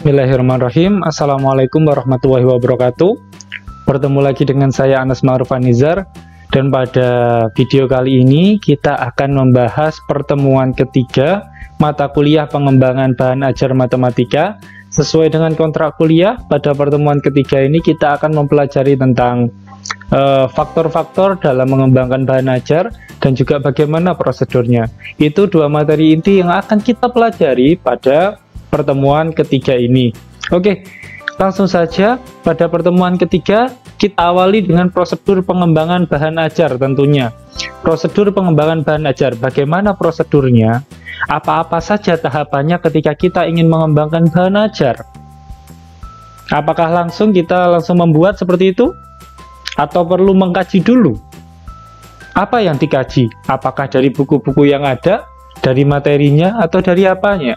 Bismillahirrahmanirrahim. Assalamualaikum warahmatullahi wabarakatuh. Bertemu lagi dengan saya Anas Ma'ruf Anizar. Dan pada video kali ini kita akan membahas pertemuan ketiga mata kuliah pengembangan bahan ajar matematika. Sesuai dengan kontrak kuliah, pada pertemuan ketiga ini kita akan mempelajari tentang faktor-faktor dalam mengembangkan bahan ajar dan juga bagaimana prosedurnya. Itu dua materi inti yang akan kita pelajari pada pertemuan ketiga ini. Oke, langsung saja pada pertemuan ketiga kita awali dengan prosedur pengembangan bahan ajar tentunya. Prosedur pengembangan bahan ajar, bagaimana prosedurnya? Apa-apa saja tahapannya ketika kita ingin mengembangkan bahan ajar? Apakah kita langsung membuat seperti itu? Atau perlu mengkaji dulu? Apa yang dikaji? Apakah dari buku-buku yang ada, dari materinya, atau dari apanya?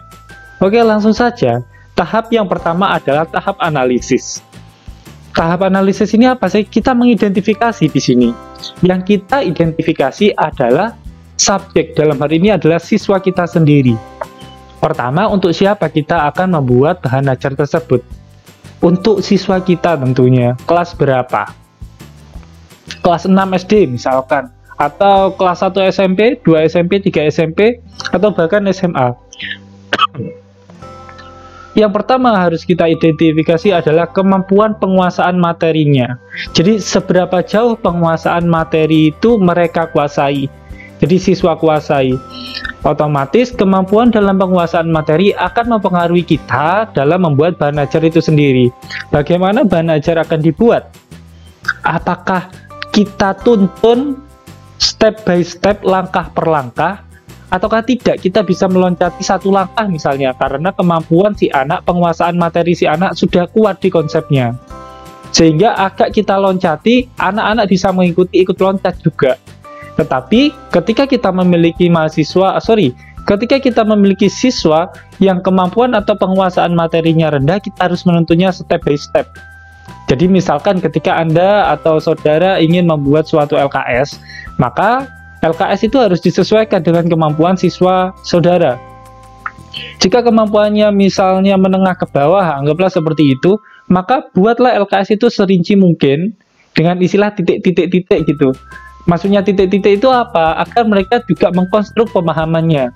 Oke, langsung saja. Tahap yang pertama adalah tahap analisis. Tahap analisis ini apa sih? Kita mengidentifikasi di sini. Yang kita identifikasi adalah subjek, dalam hal ini adalah siswa kita sendiri. Pertama, untuk siapa kita akan membuat bahan ajar tersebut? Untuk siswa kita tentunya. Kelas berapa? Kelas 6 SD misalkan, atau kelas 1 SMP, 2 SMP, 3 SMP, atau bahkan SMA. Yang pertama harus kita identifikasi adalah kemampuan penguasaan materinya. Jadi seberapa jauh penguasaan materi itu mereka kuasai. Jadi siswa kuasai. Otomatis kemampuan dalam penguasaan materi akan mempengaruhi kita dalam membuat bahan ajar itu sendiri. Bagaimana bahan ajar akan dibuat? Apakah kita tuntun step by step, langkah per langkah, ataukah tidak kita bisa meloncati satu langkah misalnya, karena kemampuan si anak, penguasaan materi si anak sudah kuat di konsepnya, sehingga agak kita loncati, anak-anak bisa mengikuti, ikut loncat juga. Tetapi ketika kita memiliki ketika kita memiliki siswa yang kemampuan atau penguasaan materinya rendah, kita harus menentunya step by step. Jadi misalkan ketika Anda atau saudara ingin membuat suatu LKS, maka LKS itu harus disesuaikan dengan kemampuan siswa saudara. Jika kemampuannya misalnya menengah ke bawah, anggaplah seperti itu, maka buatlah LKS itu serinci mungkin dengan istilah titik-titik-titik gitu. Maksudnya titik-titik itu apa? Agar mereka juga mengkonstruk pemahamannya.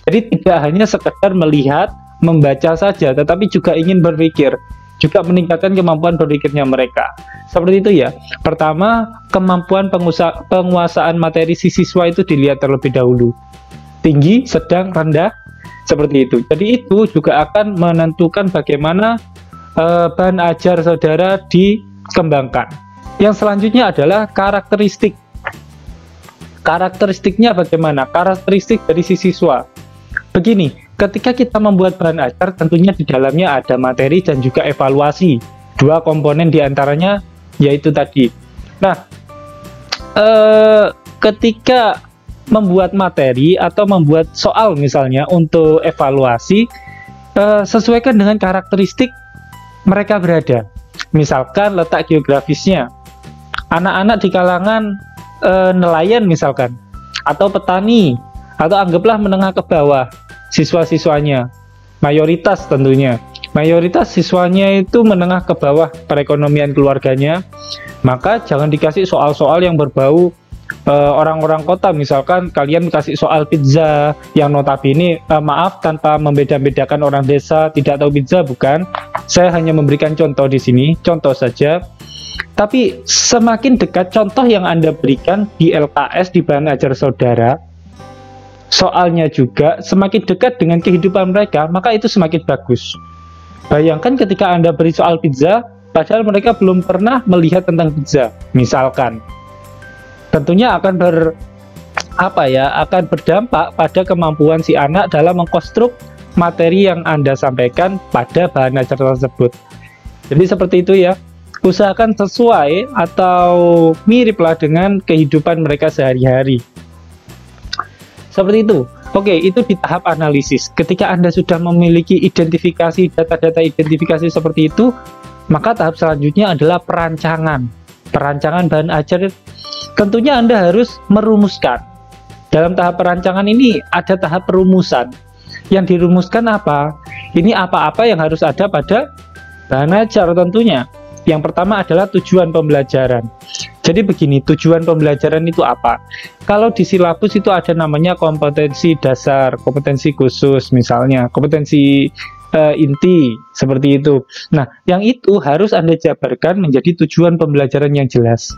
Jadi tidak hanya sekedar melihat, membaca saja, tetapi juga ingin berpikir, juga meningkatkan kemampuan berpikirnya mereka. Seperti itu ya. Pertama, kemampuan penguasaan materi si siswa itu dilihat terlebih dahulu. Tinggi, sedang, rendah, seperti itu. Jadi itu juga akan menentukan bagaimana bahan ajar saudara dikembangkan. Yang selanjutnya adalah karakteristik. Karakteristiknya bagaimana? Karakteristik dari si siswa. Begini, ketika kita membuat bahan ajar, tentunya di dalamnya ada materi dan juga evaluasi. Dua komponen diantaranya yaitu tadi. Nah, ketika membuat materi atau membuat soal misalnya untuk evaluasi, sesuaikan dengan karakteristik mereka berada. Misalkan letak geografisnya. Anak-anak di kalangan nelayan misalkan, atau petani, atau anggaplah menengah ke bawah siswa-siswanya, mayoritas tentunya. Mayoritas siswanya itu menengah ke bawah perekonomian keluarganya, maka jangan dikasih soal-soal yang berbau orang-orang kota. Misalkan kalian kasih soal pizza yang notabene maaf, tanpa membeda-bedakan orang desa tidak tahu pizza, bukan. Saya hanya memberikan contoh di sini, contoh saja. Tapi semakin dekat contoh yang Anda berikan di LKS, di bahan ajar saudara, soalnya juga semakin dekat dengan kehidupan mereka, maka itu semakin bagus. Bayangkan ketika Anda beri soal pizza, padahal mereka belum pernah melihat tentang pizza, misalkan. Tentunya akan akan berdampak pada kemampuan si anak dalam mengkonstruk materi yang Anda sampaikan pada bahan ajar tersebut. Jadi seperti itu ya. Usahakan sesuai atau miriplah dengan kehidupan mereka sehari-hari. Seperti itu. Oke, itu di tahap analisis. Ketika Anda sudah memiliki identifikasi, data-data identifikasi seperti itu, maka tahap selanjutnya adalah perancangan. Perancangan bahan ajar, tentunya Anda harus merumuskan. Dalam tahap perancangan ini ada tahap perumusan. Yang dirumuskan apa? Ini apa-apa yang harus ada pada bahan ajar tentunya. Yang pertama adalah tujuan pembelajaran. Jadi begini, tujuan pembelajaran itu apa? Kalau di silabus itu ada namanya kompetensi dasar, kompetensi khusus misalnya, kompetensi inti, seperti itu. Nah, yang itu harus Anda jabarkan menjadi tujuan pembelajaran yang jelas.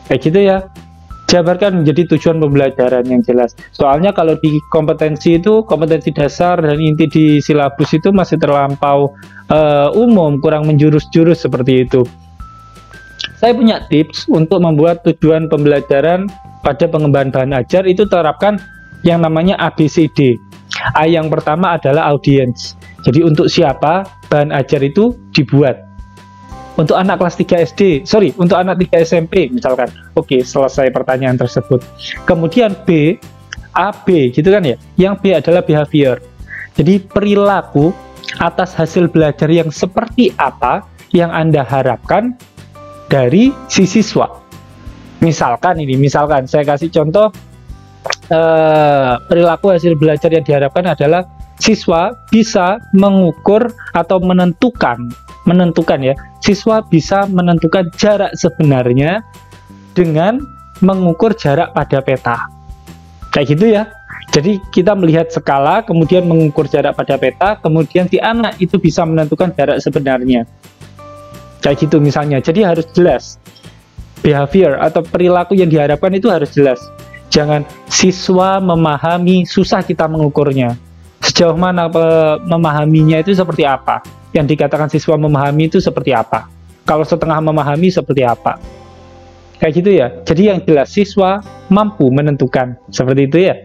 Kayak gitu ya. Jabarkan menjadi tujuan pembelajaran yang jelas. Soalnya kalau di kompetensi itu, kompetensi dasar dan inti di silabus itu masih terlampau umum, kurang menjurus-jurus seperti itu. Saya punya tips untuk membuat tujuan pembelajaran pada pengembangan bahan ajar itu terapkan yang namanya ABCD. A yang pertama adalah audience. Jadi untuk siapa bahan ajar itu dibuat. Untuk anak kelas 3 SD, untuk anak 3 SMP misalkan. Oke, selesai pertanyaan tersebut. Kemudian B, A, B gitu kan ya. Yang B adalah behavior. Jadi perilaku atas hasil belajar yang seperti apa yang Anda harapkan dari si siswa. Misalkan saya kasih contoh perilaku hasil belajar yang diharapkan adalah siswa bisa mengukur atau menentukan ya, siswa bisa menentukan jarak sebenarnya dengan mengukur jarak pada peta. Kayak gitu ya. Jadi kita melihat skala, kemudian mengukur jarak pada peta, kemudian si anak itu bisa menentukan jarak sebenarnya. Kayak gitu misalnya. Jadi harus jelas. Behavior atau perilaku yang diharapkan itu harus jelas. Jangan siswa memahami, susah kita mengukurnya. Sejauh mana memahaminya itu seperti apa? Yang dikatakan siswa memahami itu seperti apa? Kalau setengah memahami seperti apa? Kayak gitu ya. Jadi yang jelas siswa mampu menentukan. Seperti itu ya.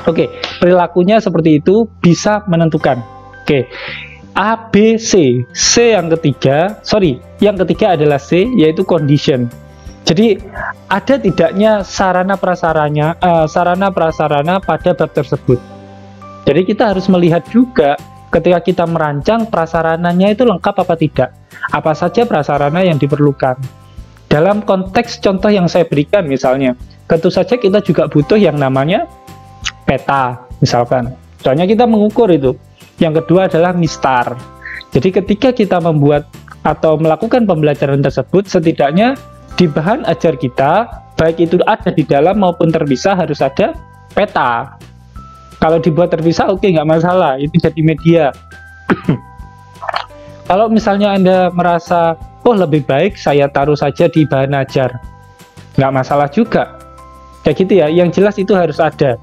Oke, perilakunya seperti itu, bisa menentukan. Oke, A, B, C. C yang ketiga, yang ketiga adalah C, yaitu condition. Jadi ada tidaknya sarana prasarana pada bab tersebut. Jadi kita harus melihat juga ketika kita merancang prasarananya itu lengkap apa tidak. Apa saja prasarana yang diperlukan. Dalam konteks contoh yang saya berikan misalnya, tentu saja kita juga butuh yang namanya peta misalkan. Soalnya kita mengukur itu. Yang kedua adalah mistar. Jadi ketika kita membuat atau melakukan pembelajaran tersebut, setidaknya di bahan ajar kita, baik itu ada di dalam maupun terpisah, harus ada peta. Kalau dibuat terpisah, oke, nggak masalah, itu jadi media. Kalau misalnya Anda merasa, oh lebih baik saya taruh saja di bahan ajar, nggak masalah juga. Kayak gitu ya, yang jelas itu harus ada.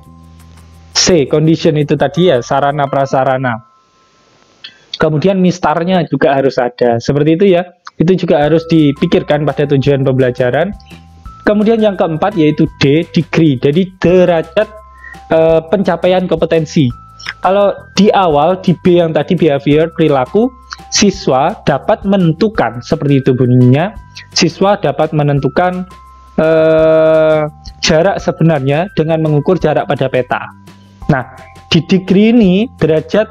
C, condition itu tadi ya, sarana prasarana. Kemudian mistarnya juga harus ada, seperti itu ya. Itu juga harus dipikirkan pada tujuan pembelajaran. Kemudian yang keempat yaitu D, degree. Jadi derajat pencapaian kompetensi. Kalau di awal, di B yang tadi behavior, perilaku, siswa dapat menentukan, seperti itu bunyinya, siswa dapat menentukan jarak sebenarnya dengan mengukur jarak pada peta. Nah, di degree ini derajat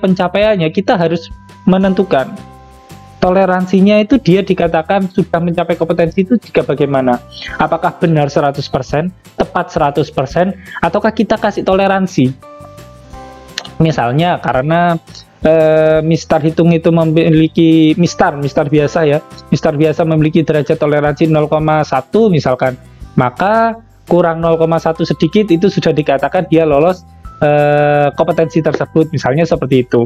pencapaiannya, kita harus menentukan toleransinya itu dia dikatakan sudah mencapai kompetensi itu jika bagaimana? Apakah benar 100%, tepat 100%, ataukah kita kasih toleransi? Misalnya karena mistar hitung itu memiliki mistar biasa ya. Mistar biasa memiliki derajat toleransi 0,1 misalkan. Maka kurang 0,1 sedikit itu sudah dikatakan dia lolos kompetensi tersebut, misalnya seperti itu.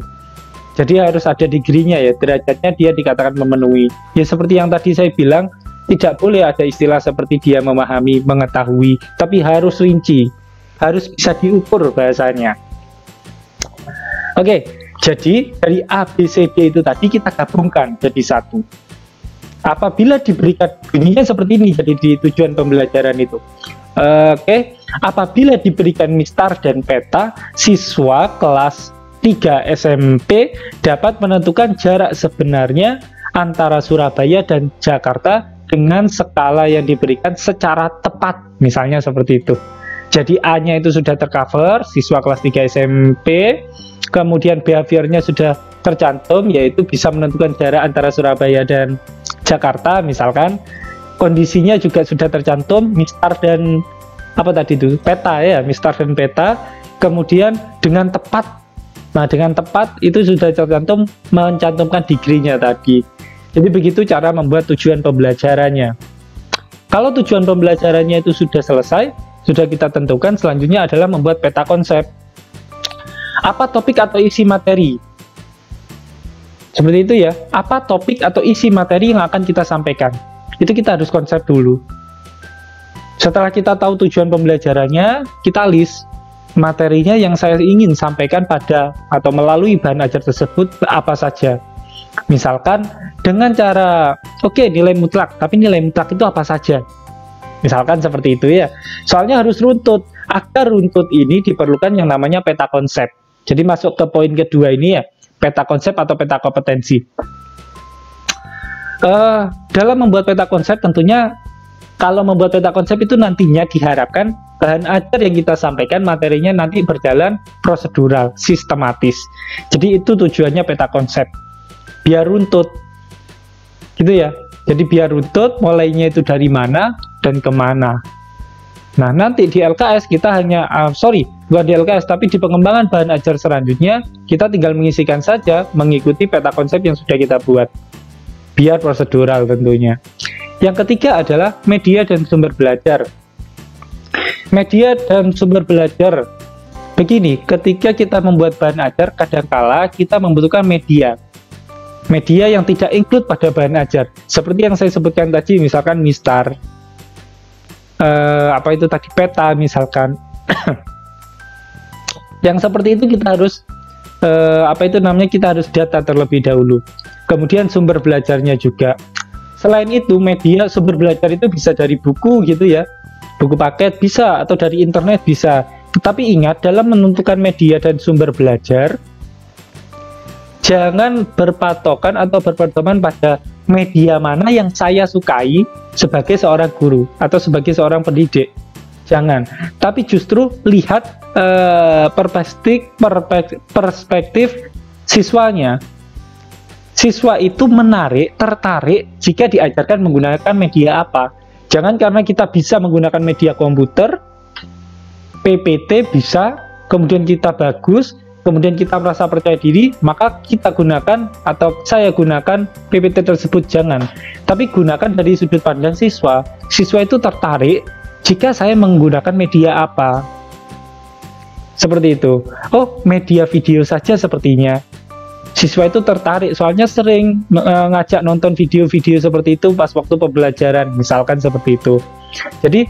Jadi harus ada degree-nya ya, derajatnya dia dikatakan memenuhi. Ya seperti yang tadi saya bilang, tidak boleh ada istilah seperti dia memahami, mengetahui, tapi harus rinci, harus bisa diukur bahasanya. Oke, jadi dari A, B, C, D itu tadi kita gabungkan jadi satu. Apabila diberikan bunyinya seperti ini, jadi di tujuan pembelajaran itu. Oke, apabila diberikan mistar dan peta, siswa kelas 3 SMP dapat menentukan jarak sebenarnya antara Surabaya dan Jakarta dengan skala yang diberikan secara tepat, misalnya seperti itu. Jadi A-nya itu sudah tercover, siswa kelas 3 SMP, kemudian behaviornya sudah tercantum, yaitu bisa menentukan jarak antara Surabaya dan Jakarta misalkan. Kondisinya juga sudah tercantum, mistar dan peta ya, mistar dan peta. Kemudian dengan tepat Nah, dengan tepat itu sudah mencantumkan degree-nya tadi. Jadi begitu cara membuat tujuan pembelajarannya. Kalau tujuan pembelajarannya itu sudah selesai, sudah kita tentukan, selanjutnya adalah membuat peta konsep. Apa topik atau isi materi? Seperti itu ya. Apa topik atau isi materi yang akan kita sampaikan? Itu kita harus konsep dulu. Setelah kita tahu tujuan pembelajarannya, kita list materinya yang saya ingin sampaikan pada atau melalui bahan ajar tersebut apa saja. Misalkan dengan cara, nilai mutlak, tapi nilai mutlak itu apa saja? Misalkan seperti itu ya. Soalnya harus runtut. Agar runtut ini diperlukan yang namanya peta konsep. Jadi masuk ke poin kedua ini ya, peta konsep atau peta kompetensi. Dalam membuat peta konsep tentunya, kalau membuat peta konsep itu nantinya diharapkan bahan ajar yang kita sampaikan materinya nanti berjalan prosedural, sistematis. Jadi itu tujuannya peta konsep. Biar runtut. Gitu ya. Jadi biar runtut, mulainya itu dari mana dan kemana. Nah, nanti di LKS kita hanya, bukan di LKS, tapi di pengembangan bahan ajar selanjutnya, kita tinggal mengisikan saja, mengikuti peta konsep yang sudah kita buat. Biar prosedural tentunya. Yang ketiga adalah media dan sumber belajar. Media dan sumber belajar. Begini, ketika kita membuat bahan ajar, kadangkala kita membutuhkan media. Media yang tidak include pada bahan ajar. Seperti yang saya sebutkan tadi, misalkan Mistar. Peta misalkan. Yang seperti itu kita harus, kita harus data terlebih dahulu. Kemudian sumber belajarnya juga. Selain itu, media sumber belajar itu bisa dari buku gitu ya, buku paket bisa, atau dari internet bisa. Tetapi ingat, dalam menentukan media dan sumber belajar, jangan berpatokan atau berpedoman pada media mana yang saya sukai sebagai seorang guru atau sebagai seorang pendidik. Jangan. Tapi justru lihat perspektif siswanya. Siswa itu tertarik jika diajarkan menggunakan media apa. Jangan karena kita bisa menggunakan media komputer, PPT bisa, kemudian kita bagus, kemudian kita merasa percaya diri, maka kita gunakan atau saya gunakan PPT tersebut. Jangan. Tapi gunakan dari sudut pandang siswa. Siswa itu tertarik jika saya menggunakan media apa. Seperti itu. Oh, media video saja sepertinya. Siswa itu tertarik, soalnya sering ngajak nonton video-video seperti itu pas waktu pembelajaran, misalkan seperti itu. Jadi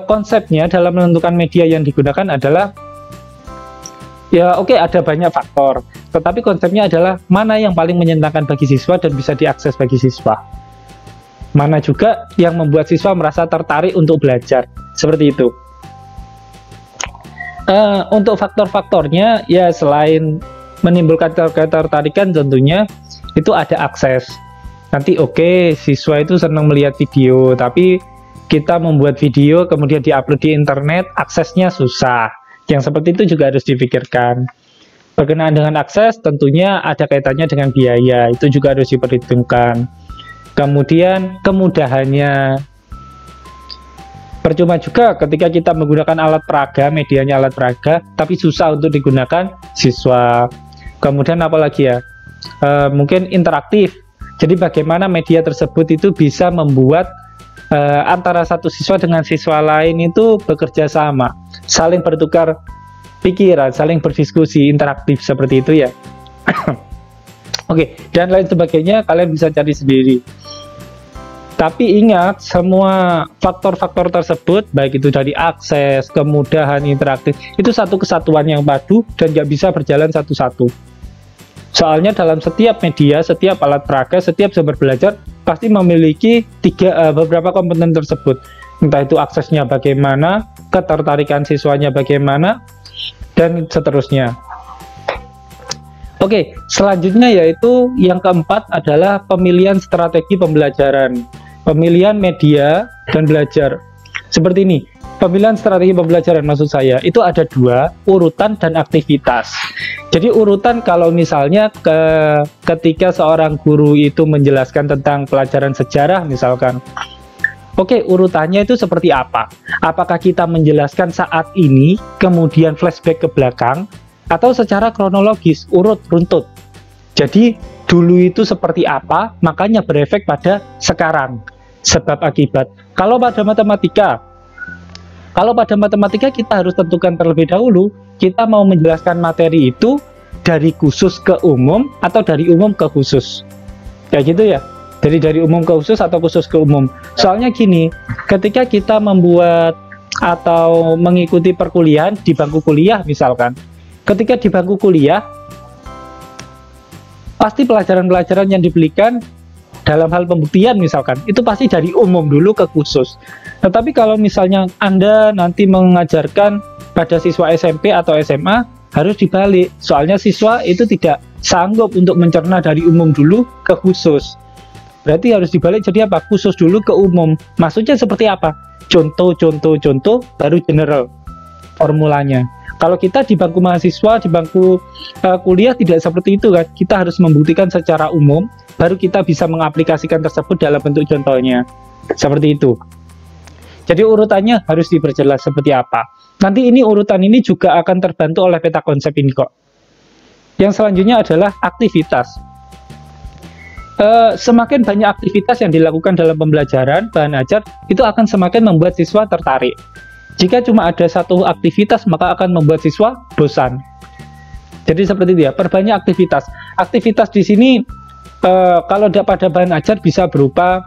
konsepnya dalam menentukan media yang digunakan adalah ada banyak faktor, tetapi konsepnya adalah mana yang paling menyenangkan bagi siswa dan bisa diakses bagi siswa, mana juga yang membuat siswa merasa tertarik untuk belajar, seperti itu. Untuk faktor-faktornya ya, selain menimbulkan ketertarikan tentunya itu ada akses. Nanti siswa itu senang melihat video, tapi kita membuat video kemudian diupload di internet, aksesnya susah. Yang seperti itu juga harus dipikirkan. Berkenaan dengan akses tentunya ada kaitannya dengan biaya, itu juga harus diperhitungkan. Kemudian kemudahannya. Percuma juga ketika kita menggunakan alat peraga, medianya alat peraga, tapi susah untuk digunakan siswa. Kemudian apalagi ya, mungkin interaktif. Jadi bagaimana media tersebut itu bisa membuat antara satu siswa dengan siswa lain itu bekerja sama, saling bertukar pikiran, saling berdiskusi, interaktif seperti itu ya. Dan lain sebagainya kalian bisa cari sendiri. Tapi ingat, semua faktor-faktor tersebut, baik itu dari akses, kemudahan, interaktif, itu satu kesatuan yang padu dan nggak bisa berjalan satu-satu. Soalnya dalam setiap media, setiap alat peraga, setiap sumber belajar pasti memiliki beberapa komponen tersebut. Entah itu aksesnya bagaimana, ketertarikan siswanya bagaimana, dan seterusnya. Selanjutnya yaitu yang keempat adalah pemilihan strategi pembelajaran. Pemilihan media dan belajar. Seperti ini. Pemilihan strategi pembelajaran maksud saya itu ada dua, urutan dan aktivitas. Jadi urutan kalau misalnya ketika seorang guru itu menjelaskan tentang pelajaran sejarah misalkan, urutannya itu seperti apa? Apakah kita menjelaskan saat ini kemudian flashback ke belakang, atau secara kronologis, urut runtut. Jadi dulu itu seperti apa, makanya berefek pada sekarang, sebab akibat. Kalau pada matematika kita harus tentukan terlebih dahulu, kita mau menjelaskan materi itu dari khusus ke umum atau dari umum ke khusus. Kayak gitu ya. Jadi dari umum ke khusus atau khusus ke umum. Soalnya gini, ketika kita membuat atau mengikuti perkuliahan di bangku kuliah misalkan, ketika di bangku kuliah pasti pelajaran-pelajaran yang diberikan dalam hal pembuktian misalkan, itu pasti dari umum dulu ke khusus. Tetapi kalau misalnya Anda nanti mengajarkan pada siswa SMP atau SMA, harus dibalik. Soalnya siswa itu tidak sanggup untuk mencerna dari umum dulu ke khusus. Berarti harus dibalik, jadi apa? Khusus dulu ke umum. Maksudnya seperti apa? Contoh, baru general formulanya. Kalau kita di bangku mahasiswa, di bangku kuliah tidak seperti itu kan. Kita harus membuktikan secara umum, baru kita bisa mengaplikasikan tersebut dalam bentuk contohnya. Seperti itu. Jadi urutannya harus diperjelas seperti apa. Nanti ini urutan ini juga akan terbantu oleh peta konsep ini kok. Yang selanjutnya adalah aktivitas. Semakin banyak aktivitas yang dilakukan dalam pembelajaran bahan ajar, itu akan semakin membuat siswa tertarik. Jika cuma ada satu aktivitas, maka akan membuat siswa bosan. Jadi seperti itu ya, perbanyak aktivitas. Aktivitas di sini kalau pada bahan ajar bisa berupa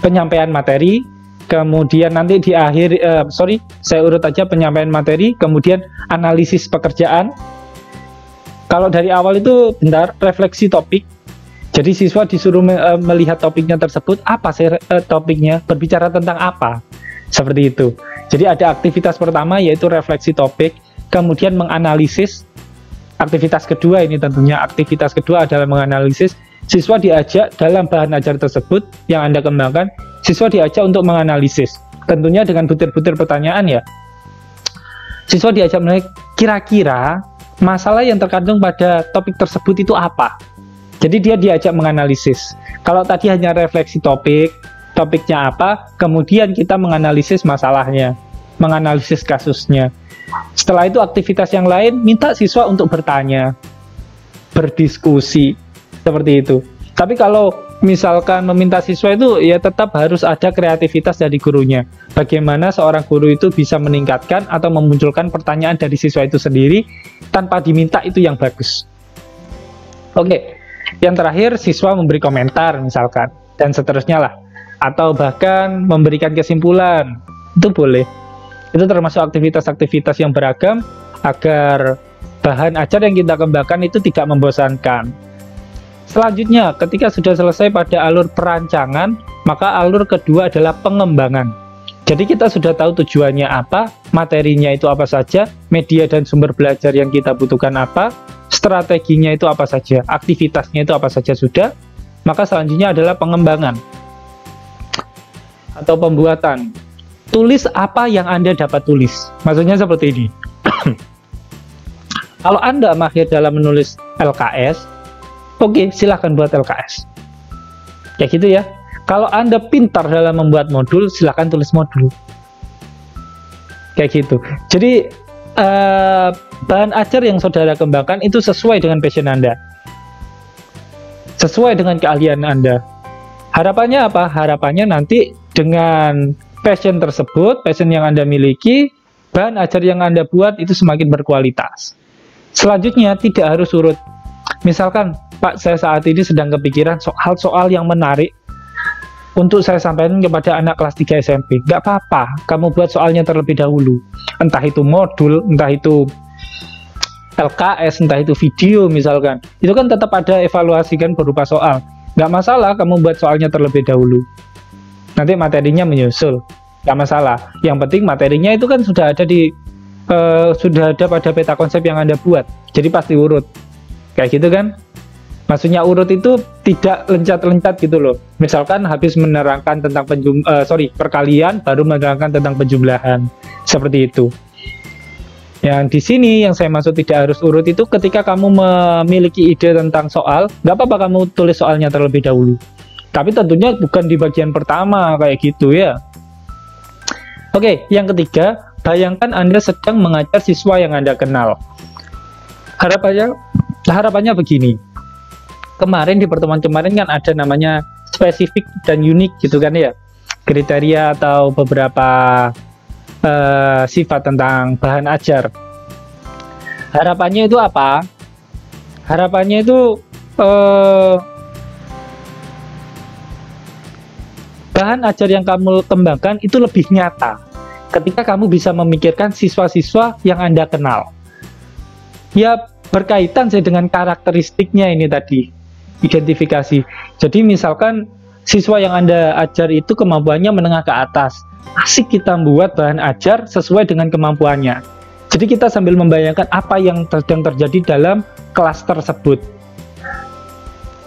penyampaian materi, kemudian nanti di akhir, saya urut aja penyampaian materi, kemudian analisis pekerjaan. Kalau dari awal itu refleksi topik. Jadi siswa disuruh melihat topiknya tersebut, apa sih topiknya, berbicara tentang apa, seperti itu. Jadi ada aktivitas pertama yaitu refleksi topik, kemudian menganalisis. Aktivitas kedua ini tentunya, aktivitas kedua adalah menganalisis. Siswa diajak dalam bahan ajar tersebut yang Anda kembangkan, siswa diajak untuk menganalisis. Tentunya dengan butir-butir pertanyaan ya. Siswa diajak menilai kira-kira masalah yang terkandung pada topik tersebut itu apa. Jadi dia diajak menganalisis. Kalau tadi hanya refleksi topiknya apa, kemudian kita menganalisis masalahnya, menganalisis kasusnya. Setelah itu aktivitas yang lain, minta siswa untuk bertanya, berdiskusi, seperti itu. Tapi kalau misalkan meminta siswa itu, ya tetap harus ada kreativitas dari gurunya. Bagaimana seorang guru itu bisa meningkatkan atau memunculkan pertanyaan dari siswa itu sendiri, tanpa diminta itu yang bagus. Oke. Yang terakhir, siswa memberi komentar misalkan, dan seterusnya lah. Atau bahkan memberikan kesimpulan, itu boleh. Itu termasuk aktivitas-aktivitas yang beragam, agar bahan ajar yang kita kembangkan itu tidak membosankan. Selanjutnya, ketika sudah selesai pada alur perancangan, maka alur kedua adalah pengembangan. Jadi kita sudah tahu tujuannya apa, materinya itu apa saja, media dan sumber belajar yang kita butuhkan apa, strateginya itu apa saja, aktivitasnya itu apa saja sudah, maka selanjutnya adalah pengembangan atau pembuatan. Tulis apa yang Anda dapat tulis. Maksudnya seperti ini. Kalau Anda mahir dalam menulis LKS, oke, silahkan buat LKS. Kayak gitu ya. Kalau Anda pintar dalam membuat modul, silahkan tulis modul. Kayak gitu. Jadi bahan ajar yang saudara kembangkan itu sesuai dengan passion Anda, sesuai dengan keahlian Anda. Harapannya apa? Harapannya nanti dengan passion tersebut, passion yang Anda miliki, bahan ajar yang Anda buat itu semakin berkualitas. Selanjutnya tidak harus urut. Misalkan, Pak, saya saat ini sedang kepikiran soal-soal yang menarik untuk saya sampaikan kepada anak kelas 3 SMP. Gak apa-apa, kamu buat soalnya terlebih dahulu. Entah itu modul, entah itu LKS, entah itu video misalkan. Itu kan tetap ada evaluasi kan berupa soal. Gak masalah kamu buat soalnya terlebih dahulu. Nanti materinya menyusul. Gak masalah. Yang penting materinya itu kan sudah ada pada peta konsep yang Anda buat. Jadi pasti urut. Kayak gitu kan? Maksudnya urut itu tidak lencat-lencat gitu loh. Misalkan habis menerangkan tentang perkalian, baru menerangkan tentang penjumlahan. Seperti itu. Yang di sini yang saya maksud tidak harus urut itu ketika kamu memiliki ide tentang soal, nggak apa-apa kamu tulis soalnya terlebih dahulu. Tapi tentunya bukan di bagian pertama kayak gitu ya. Oke, yang ketiga, bayangkan Anda sedang mengajar siswa yang Anda kenal. harapannya begini. Kemarin di pertemuan kemarin kan ada namanya spesifik dan unik gitu kan ya, kriteria atau beberapa sifat tentang bahan ajar. Harapannya itu apa? Harapannya itu bahan ajar yang kamu kembangkan itu lebih nyata ketika kamu bisa memikirkan siswa-siswa yang Anda kenal. Ya, berkaitan sih dengan karakteristiknya ini tadi, identifikasi. Jadi misalkan siswa yang Anda ajar itu kemampuannya menengah ke atas, asik kita membuat bahan ajar sesuai dengan kemampuannya. Jadi kita sambil membayangkan apa yang sedang terjadi dalam kelas tersebut.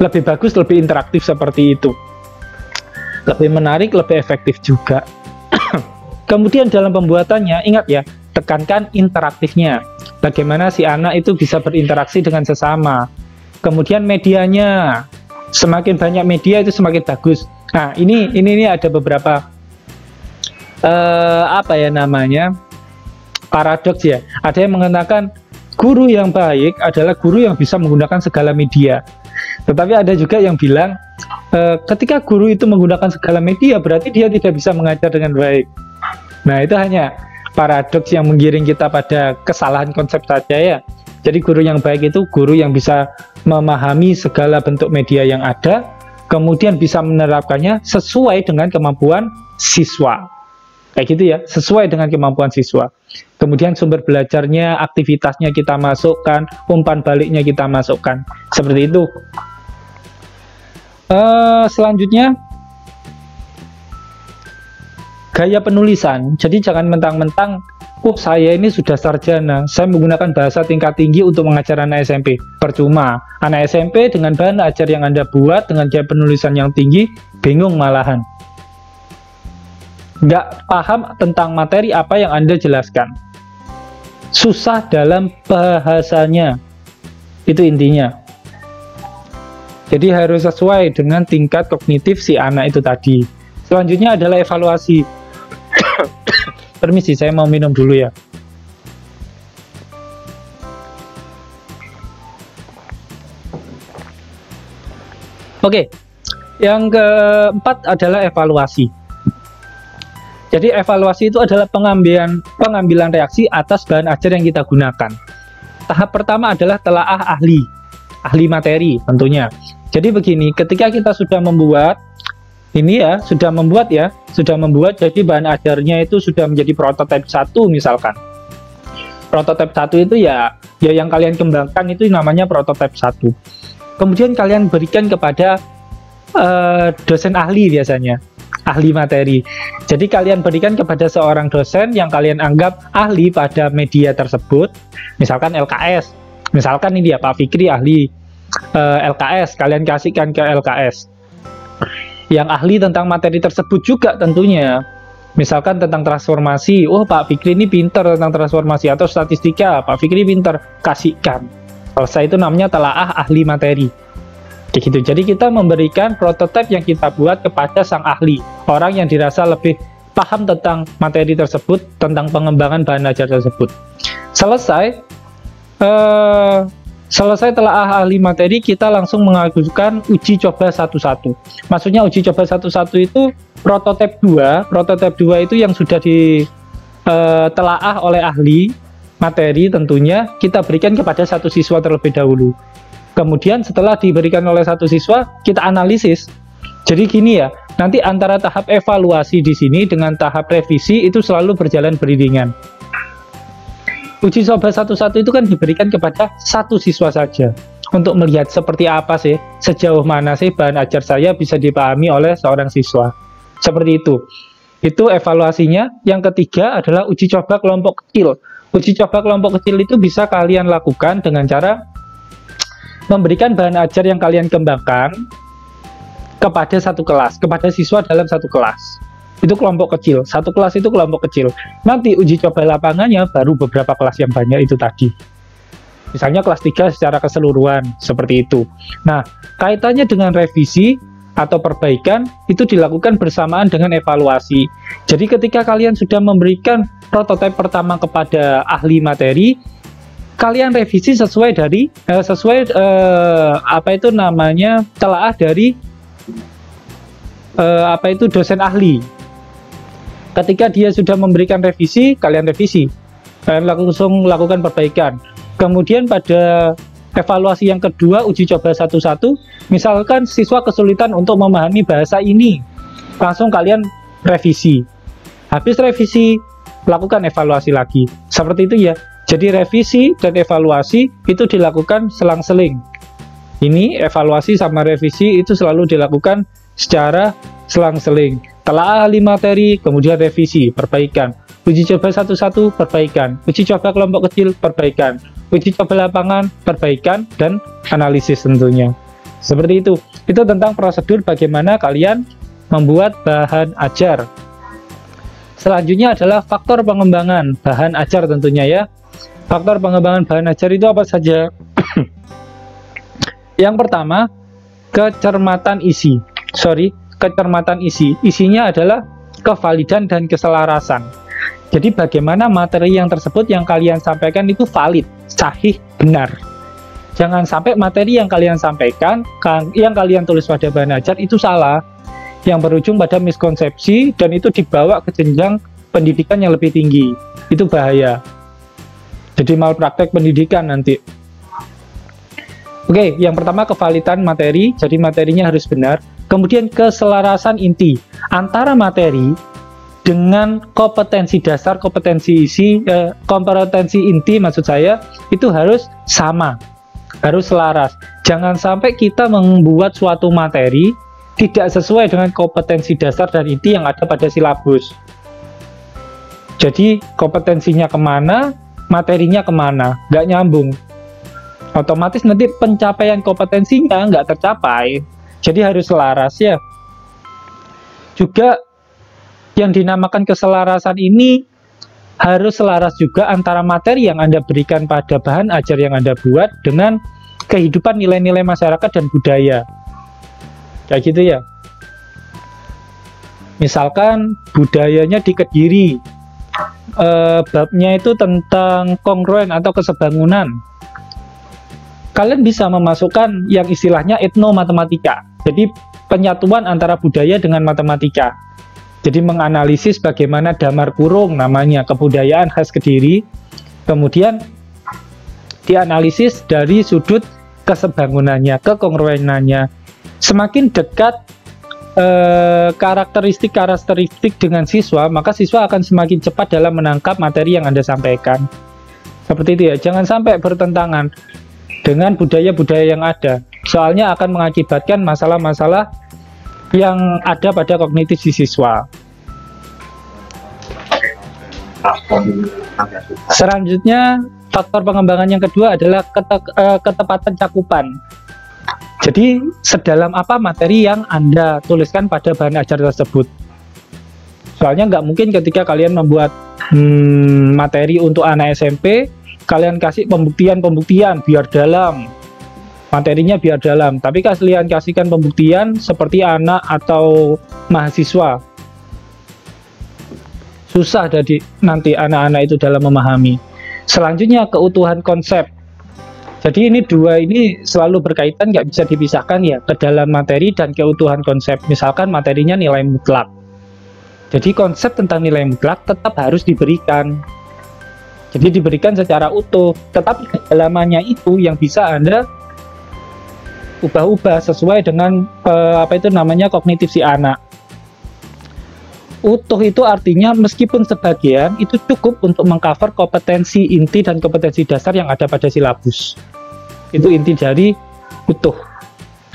Lebih bagus, lebih interaktif seperti itu. Lebih menarik, lebih efektif juga. Kemudian dalam pembuatannya, ingat ya, tekankan interaktifnya. Bagaimana si anak itu bisa berinteraksi dengan sesama. Kemudian medianya, semakin banyak media itu semakin bagus. Nah, ini ada beberapa paradoks ya. Ada yang mengatakan guru yang baik adalah guru yang bisa menggunakan segala media. Tetapi ada juga yang bilang ketika guru itu menggunakan segala media berarti dia tidak bisa mengajar dengan baik. Nah, itu hanya paradoks yang menggiring kita pada kesalahan konsep saja ya. Jadi guru yang baik itu guru yang bisa memahami segala bentuk media yang ada, kemudian bisa menerapkannya sesuai dengan kemampuan siswa. Kayak gitu ya, sesuai dengan kemampuan siswa. Kemudian sumber belajarnya, aktivitasnya kita masukkan, umpan baliknya kita masukkan. Seperti itu. Selanjutnya, gaya penulisan. Jadi jangan mentang-mentang saya ini sudah sarjana, saya menggunakan bahasa tingkat tinggi untuk mengajar anak SMP. Percuma, anak SMP dengan bahan ajar yang Anda buat dengan gaya penulisan yang tinggi, bingung malahan. Nggak paham tentang materi apa yang Anda jelaskan. Susah dalam bahasanya. Itu intinya. Jadi harus sesuai dengan tingkat kognitif si anak itu tadi. Selanjutnya adalah evaluasi. Permisi, saya mau minum dulu ya. Oke, yang keempat adalah evaluasi. Jadi evaluasi itu adalah pengambilan reaksi atas bahan ajar yang kita gunakan. Tahap pertama adalah telaah ahli materi tentunya. Jadi begini, ketika kita sudah membuat jadi bahan ajarnya itu sudah menjadi prototipe 1 misalkan. Prototipe 1 itu ya yang kalian kembangkan itu namanya prototipe 1. Kemudian kalian berikan kepada dosen ahli biasanya, ahli materi. Jadi kalian berikan kepada seorang dosen yang kalian anggap ahli pada media tersebut, misalkan LKS. Misalkan ini ya Pak Fikri ahli LKS, kalian kasihkan ke LKS. Yang ahli tentang materi tersebut juga tentunya. Misalkan tentang transformasi, Pak Fikri ini pinter tentang transformasi, atau statistika, Pak Fikri pinter, kasihkan. Selesai, itu namanya telaah ahli materi. Kayak gitu. Jadi kita memberikan prototipe yang kita buat kepada sang ahli, orang yang dirasa lebih paham tentang materi tersebut, tentang pengembangan bahan ajar tersebut. Selesai telaah ahli materi, kita langsung mengajukan uji coba satu-satu. Maksudnya uji coba satu-satu itu prototipe 2. Prototipe 2 itu yang sudah ditelaah oleh ahli materi tentunya, kita berikan kepada satu siswa terlebih dahulu. Kemudian setelah diberikan oleh satu siswa, kita analisis. Jadi gini ya, nanti antara tahap evaluasi di sini dengan tahap revisi itu selalu berjalan beriringan. Uji coba satu-satu itu kan diberikan kepada satu siswa saja untuk melihat seperti apa sih, sejauh mana sih bahan ajar saya bisa dipahami oleh seorang siswa. Seperti itu. Itu evaluasinya. Yang ketiga adalah uji coba kelompok kecil. Uji coba kelompok kecil itu bisa kalian lakukan dengan cara memberikan bahan ajar yang kalian kembangkan kepada satu kelas, kepada siswa dalam satu kelas. Itu kelompok kecil, satu kelas itu kelompok kecil. Nanti uji coba lapangannya baru beberapa kelas yang banyak itu tadi. Misalnya kelas 3 secara keseluruhan, seperti itu. Nah, kaitannya dengan revisi atau perbaikan, itu dilakukan bersamaan dengan evaluasi. Jadi ketika kalian sudah memberikan prototipe pertama kepada ahli materi, kalian revisi sesuai dari telaah dari dosen ahli. Ketika dia sudah memberikan revisi, kalian revisi, kalian langsung lakukan perbaikan. Kemudian pada evaluasi yang kedua, uji coba 1-1, misalkan siswa kesulitan untuk memahami bahasa ini, langsung kalian revisi. Habis revisi, lakukan evaluasi lagi. Seperti itu ya. Jadi revisi dan evaluasi itu dilakukan selang-seling. Ini evaluasi sama revisi itu selalu dilakukan secara selang-seling. Telah ahli materi, kemudian revisi, perbaikan. Uji coba 1-1, perbaikan. Uji coba kelompok kecil, perbaikan. Uji coba lapangan, perbaikan, dan analisis tentunya. Seperti itu. Itu tentang prosedur bagaimana kalian membuat bahan ajar. Selanjutnya adalah faktor pengembangan bahan ajar tentunya ya. Faktor pengembangan bahan ajar itu apa saja? Yang pertama, kecermatan isi. Kecermatan isi. Isinya adalah kevalidan dan keselarasan. Jadi bagaimana materi yang tersebut yang kalian sampaikan itu valid, sahih, benar. Jangan sampai materi yang kalian sampaikan, yang kalian tulis pada bahan ajar itu salah, yang berujung pada miskonsepsi dan itu dibawa ke jenjang pendidikan yang lebih tinggi. Itu bahaya. Jadi malpraktek pendidikan nanti. Oke, yang pertama kevalidan materi, jadi materinya harus benar. Kemudian keselarasan inti antara materi dengan kompetensi dasar, kompetensi inti maksud saya, itu harus sama, harus selaras. Jangan sampai kita membuat suatu materi tidak sesuai dengan kompetensi dasar dan inti yang ada pada silabus. Jadi kompetensinya kemana, materinya kemana, nggak nyambung. Otomatis nanti pencapaian kompetensinya nggak tercapai. Jadi harus selaras ya. Juga yang dinamakan keselarasan ini harus selaras juga antara materi yang Anda berikan pada bahan ajar yang Anda buat dengan kehidupan nilai-nilai masyarakat dan budaya. Kayak gitu ya. Misalkan budayanya di Kediri, babnya itu tentang kongruen atau kesebangunan. Kalian bisa memasukkan yang istilahnya etnomatematika. Jadi penyatuan antara budaya dengan matematika. Jadi menganalisis bagaimana damar kurung namanya kebudayaan khas Kediri. Kemudian dianalisis dari sudut kesebangunannya, kekongruenannya. Semakin dekat karakteristik dengan siswa, maka siswa akan semakin cepat dalam menangkap materi yang Anda sampaikan. Seperti itu ya, jangan sampai bertentangan dengan budaya-budaya yang ada. Soalnya akan mengakibatkan masalah-masalah yang ada pada kognitif si siswa. Selanjutnya, faktor pengembangan yang kedua adalah ketepatan cakupan. Jadi, sedalam apa materi yang Anda tuliskan pada bahan ajar tersebut. Soalnya nggak mungkin ketika kalian membuat materi untuk anak SMP, kalian kasih pembuktian biar dalam. Materinya biar dalam. Tapi kalian kasihkan pembuktian seperti anak atau mahasiswa. Susah jadi nanti anak-anak itu dalam memahami. Selanjutnya, keutuhan konsep. Jadi ini dua ini selalu berkaitan, nggak bisa dipisahkan ya, ke dalam materi dan keutuhan konsep. Misalkan materinya nilai mutlak. Jadi konsep tentang nilai mutlak tetap harus diberikan. Jadi diberikan secara utuh, tetapi kedalamannya itu yang bisa Anda ubah-ubah sesuai dengan kognitif si anak. Utuh itu artinya meskipun sebagian itu cukup untuk mengcover kompetensi inti dan kompetensi dasar yang ada pada silabus. Itu inti dari utuh.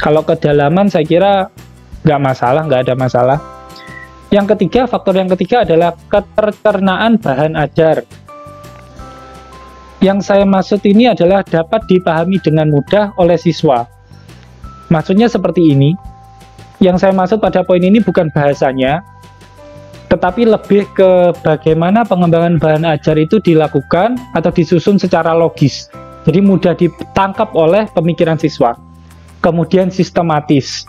Kalau kedalaman saya kira nggak ada masalah. Yang ketiga, faktor yang ketiga adalah ketercernaan bahan ajar. Yang saya maksud ini adalah dapat dipahami dengan mudah oleh siswa. Maksudnya seperti ini. Yang saya maksud pada poin ini bukan bahasanya, tetapi lebih ke bagaimana pengembangan bahan ajar itu dilakukan atau disusun secara logis. Jadi mudah ditangkap oleh pemikiran siswa. Kemudian sistematis.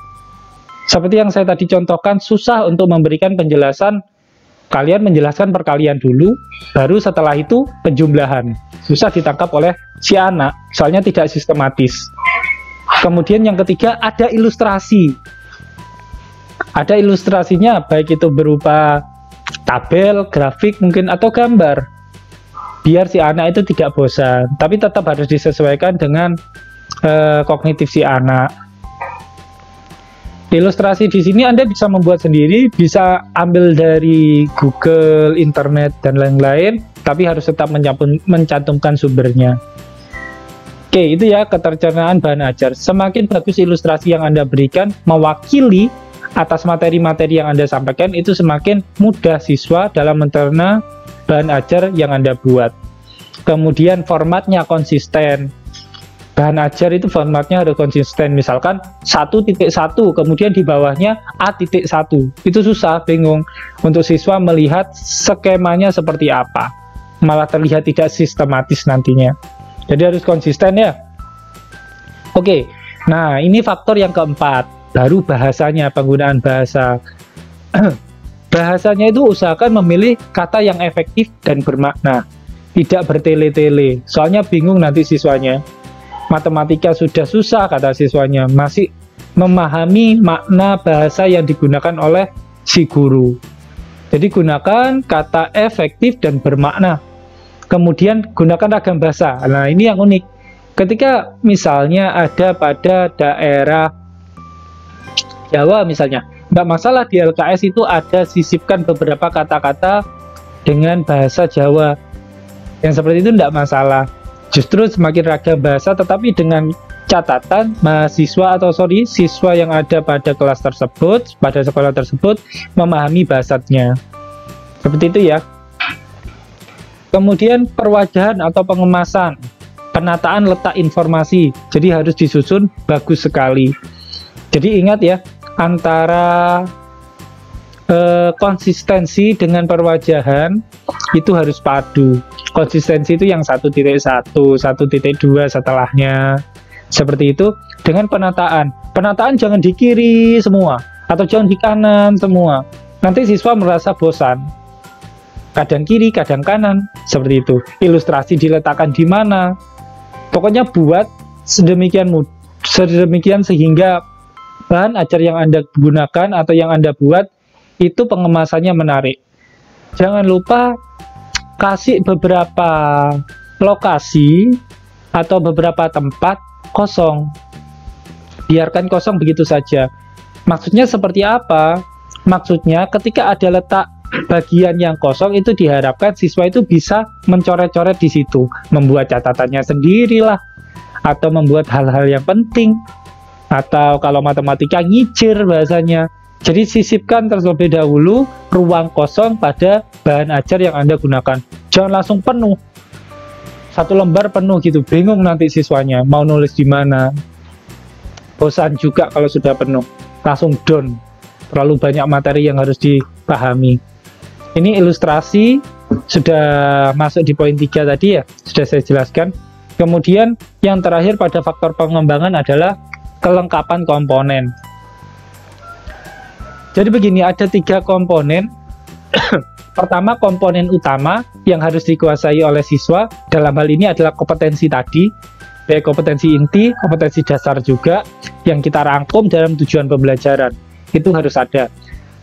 Seperti yang saya tadi contohkan, susah untuk memberikan penjelasan Kalian menjelaskan perkalian dulu, baru setelah itu penjumlahan. Susah ditangkap oleh si anak, soalnya tidak sistematis. Kemudian yang ketiga, ada ilustrasi. Ada ilustrasinya, baik itu berupa tabel, grafik mungkin, atau gambar. Biar si anak itu tidak bosan, tapi tetap harus disesuaikan dengan kognitif si anak. Ilustrasi di sini Anda bisa membuat sendiri, bisa ambil dari Google, internet, dan lain-lain, tapi harus tetap mencantumkan sumbernya. Oke, itu ya ketercernaan bahan ajar. Semakin bagus ilustrasi yang Anda berikan mewakili atas materi-materi yang Anda sampaikan, itu semakin mudah siswa dalam mencerna bahan ajar yang Anda buat. Kemudian formatnya konsisten. Bahan ajar itu formatnya harus konsisten, misalkan 1.1, kemudian di bawahnya A.1. Itu susah, bingung untuk siswa melihat skemanya seperti apa. Malah terlihat tidak sistematis nantinya. Jadi harus konsisten ya. Oke, nah ini faktor yang keempat. Baru bahasanya, penggunaan bahasa. Bahasanya itu usahakan memilih kata yang efektif dan bermakna. Tidak bertele-tele, soalnya bingung nanti siswanya. Matematika sudah susah kata siswanya, masih memahami makna bahasa yang digunakan oleh si guru. Jadi gunakan kata efektif dan bermakna. Kemudian gunakan ragam bahasa. Nah ini yang unik. Ketika misalnya ada pada daerah Jawa misalnya, nggak masalah di LKS itu ada sisipkan beberapa kata-kata dengan bahasa Jawa. Yang seperti itu nggak masalah. Justru semakin ragam bahasa, tetapi dengan catatan siswa yang ada pada kelas tersebut, pada sekolah tersebut, memahami bahasanya. Seperti itu ya. Kemudian perwajahan atau pengemasan, penataan letak informasi, jadi harus disusun bagus sekali. Jadi ingat ya, antara konsistensi dengan perwajahan itu harus padu. Konsistensi itu yang 1.1, 1.2 setelahnya. Seperti itu. Dengan penataan. Penataan jangan di kiri semua, atau jangan di kanan semua. Nanti siswa merasa bosan. Kadang kiri, kadang kanan. Seperti itu. Ilustrasi diletakkan di mana. Pokoknya buat sedemikian sehingga bahan ajar yang Anda gunakan atau yang Anda buat itu pengemasannya menarik. Jangan lupa kasih beberapa lokasi atau beberapa tempat kosong. Biarkan kosong begitu saja. Maksudnya seperti apa? Maksudnya ketika ada letak bagian yang kosong itu diharapkan siswa itu bisa mencoret-coret di situ, membuat catatannya sendirilah, atau membuat hal-hal yang penting, atau kalau matematika ngicir bahasanya. Jadi sisipkan terlebih dahulu ruang kosong pada bahan ajar yang Anda gunakan. Jangan langsung penuh. Satu lembar penuh gitu, bingung nanti siswanya mau nulis di mana. Bosan juga kalau sudah penuh. Langsung down. Terlalu banyak materi yang harus dipahami. Ini ilustrasi sudah masuk di poin 3 tadi ya, sudah saya jelaskan. Kemudian yang terakhir pada faktor pengembangan adalah kelengkapan komponen. Jadi begini, ada 3 komponen. Pertama, komponen utama yang harus dikuasai oleh siswa. Dalam hal ini adalah kompetensi tadi, baik kompetensi inti, kompetensi dasar juga, yang kita rangkum dalam tujuan pembelajaran. Itu harus ada.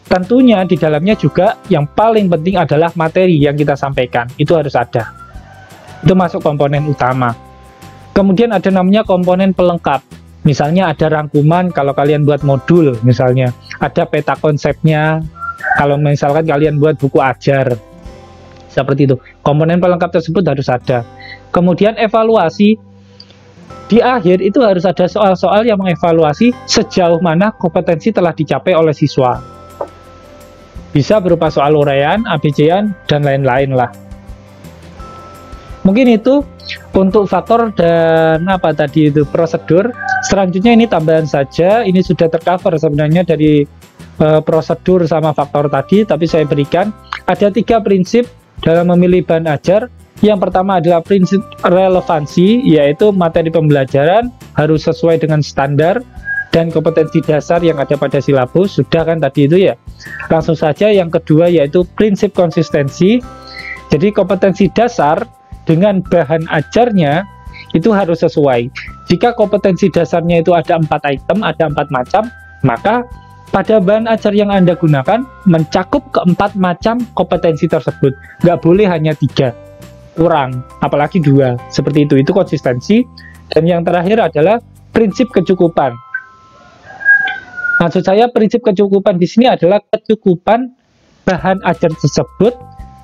Tentunya di dalamnya juga yang paling penting adalah materi yang kita sampaikan. Itu harus ada. Itu masuk komponen utama. Kemudian ada namanya komponen pelengkap. Misalnya ada rangkuman kalau kalian buat modul, misalnya ada peta konsepnya kalau misalkan kalian buat buku ajar, seperti itu. Komponen pelengkap tersebut harus ada. Kemudian evaluasi, di akhir itu harus ada soal-soal yang mengevaluasi sejauh mana kompetensi telah dicapai oleh siswa. Bisa berupa soal uraian, ABC-an, dan lain-lain lah. Mungkin itu untuk faktor dan apa tadi itu prosedur. Selanjutnya ini tambahan saja, ini sudah tercover sebenarnya dari prosedur sama faktor tadi, tapi saya berikan ada 3 prinsip dalam memilih bahan ajar. Yang pertama adalah prinsip relevansi, yaitu materi pembelajaran harus sesuai dengan standar dan kompetensi dasar yang ada pada silabus. Sudah kan tadi itu ya. Langsung saja yang kedua yaitu prinsip konsistensi. Jadi kompetensi dasar dengan bahan ajarnya itu harus sesuai. Jika kompetensi dasarnya itu ada 4 item, ada 4 macam, maka pada bahan ajar yang Anda gunakan mencakup keempat macam kompetensi tersebut. Nggak boleh hanya 3, kurang, apalagi 2. Seperti itu konsistensi. Dan yang terakhir adalah prinsip kecukupan. Maksud saya prinsip kecukupan di sini adalah kecukupan bahan ajar tersebut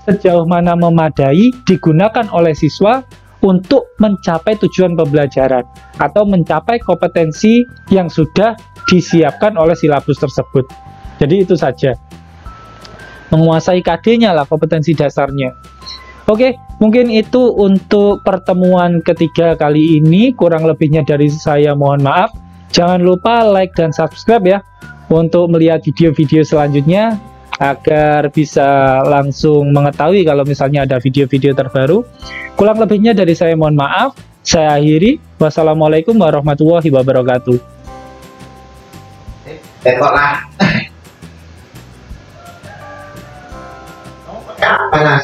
sejauh mana memadai digunakan oleh siswa untuk mencapai tujuan pembelajaran atau mencapai kompetensi yang sudah disiapkan oleh silabus tersebut. Jadi itu saja. Menguasai KD-nya lah, kompetensi dasarnya. Oke, mungkin itu untuk pertemuan ketiga kali ini. Kurang lebihnya dari saya mohon maaf. Jangan lupa like dan subscribe ya untuk melihat video-video selanjutnya agar bisa langsung mengetahui kalau misalnya ada video-video terbaru. Kurang lebihnya dari saya mohon maaf. Saya akhiri. Wassalamualaikum warahmatullahi wabarakatuh. Tengok lah. Kapan